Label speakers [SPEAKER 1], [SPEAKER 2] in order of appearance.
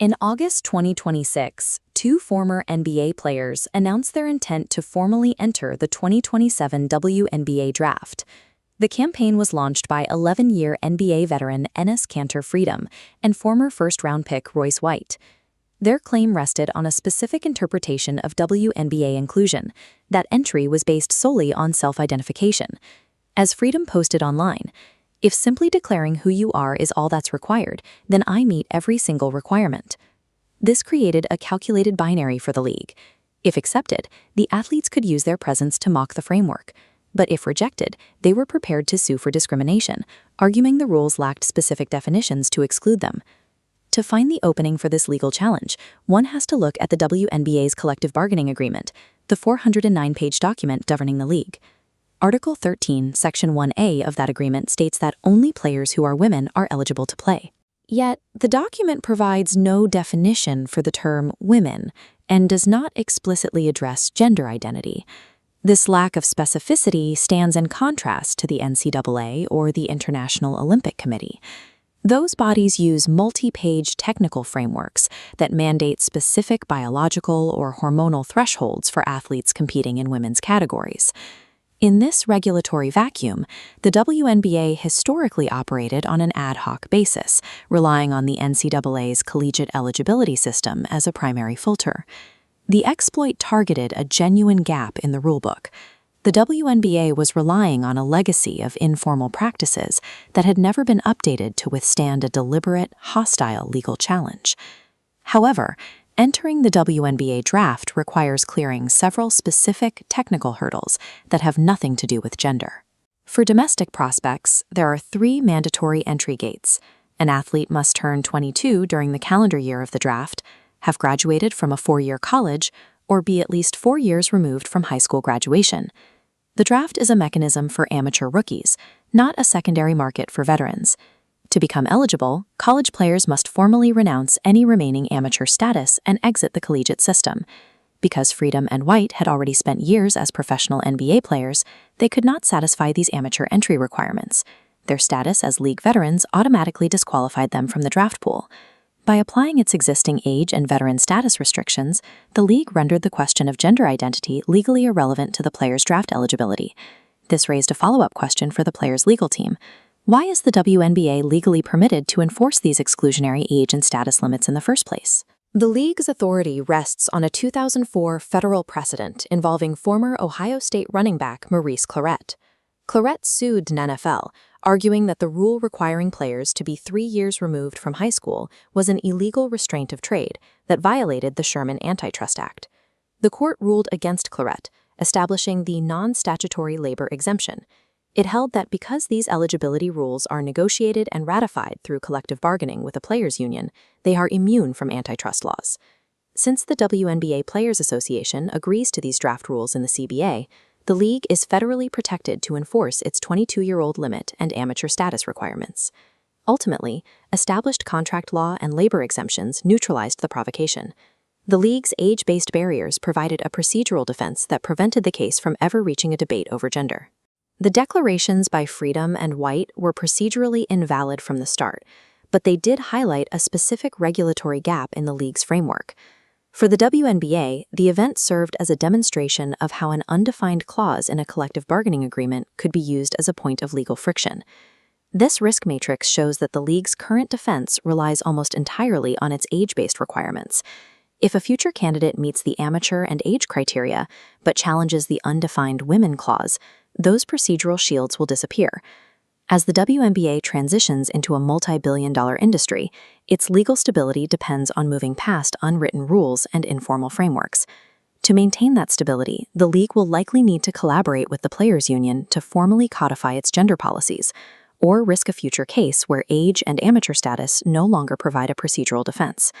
[SPEAKER 1] In August 2026, two former NBA players announced their intent to formally enter the 2027 WNBA Draft. The campaign was launched by 11-year NBA veteran Enes Kanter Freedom and former first-round pick Royce White. Their claim rested on a specific interpretation of WNBA inclusion. That entry was based solely on self-identification. As Freedom posted online, "If simply declaring who you are is all that's required, then I meet every single requirement." This created a calculated binary for the league. If accepted, the athletes could use their presence to mock the framework. But if rejected, they were prepared to sue for discrimination, arguing the rules lacked specific definitions to exclude them. To find the opening for this legal challenge, one has to look at the WNBA's collective bargaining agreement, the 409-page document governing the league. Article 13, Section 1A of that agreement states that only players who are women are eligible to play. Yet, the document provides no definition for the term women and does not explicitly address gender identity. This lack of specificity stands in contrast to the NCAA or the International Olympic Committee. Those bodies use multi-page technical frameworks that mandate specific biological or hormonal thresholds for athletes competing in women's categories. In this regulatory vacuum, the WNBA historically operated on an ad hoc basis, relying on the NCAA's collegiate eligibility system as a primary filter. The exploit targeted a genuine gap in the rulebook. The WNBA was relying on a legacy of informal practices that had never been updated to withstand a deliberate, hostile legal challenge. However, entering the WNBA draft requires clearing several specific technical hurdles that have nothing to do with gender. For domestic prospects, there are 3 mandatory entry gates. An athlete must turn 22 during the calendar year of the draft, have graduated from a 4-year college, or be at least 4 years removed from high school graduation. The draft is a mechanism for amateur rookies, not a secondary market for veterans. To become eligible, college players must formally renounce any remaining amateur status and exit the collegiate system. Because Freedom and White had already spent years as professional NBA players, they could not satisfy these amateur entry requirements. Their status as league veterans automatically disqualified them from the draft pool. By applying its existing age and veteran status restrictions, the league rendered the question of gender identity legally irrelevant to the player's draft eligibility. This raised a follow-up question for the player's legal team. Why is the WNBA legally permitted to enforce these exclusionary age and status limits in the first place? The league's authority rests on a 2004 federal precedent involving former Ohio State running back Maurice Clarett. Clarett sued the NFL, arguing that the rule requiring players to be 3 years removed from high school was an illegal restraint of trade that violated the Sherman Antitrust Act. The court ruled against Clarett, establishing the non-statutory labor exemption. It held that because these eligibility rules are negotiated and ratified through collective bargaining with a players' union, they are immune from antitrust laws. Since the WNBA Players Association agrees to these draft rules in the CBA, the league is federally protected to enforce its 22-year-old limit and amateur status requirements. Ultimately, established contract law and labor exemptions neutralized the provocation. The league's age-based barriers provided a procedural defense that prevented the case from ever reaching a debate over gender. The declarations by Freedom and White were procedurally invalid from the start, but they did highlight a specific regulatory gap in the league's framework. For the WNBA, the event served as a demonstration of how an undefined clause in a collective bargaining agreement could be used as a point of legal friction. This risk matrix shows that the league's current defense relies almost entirely on its age-based requirements. If a future candidate meets the amateur and age criteria, but challenges the undefined women clause, those procedural shields will disappear. As the WNBA transitions into a multi-billion-dollar industry, its legal stability depends on moving past unwritten rules and informal frameworks. To maintain that stability, the league will likely need to collaborate with the players' union to formally codify its gender policies, or risk a future case where age and amateur status no longer provide a procedural defense.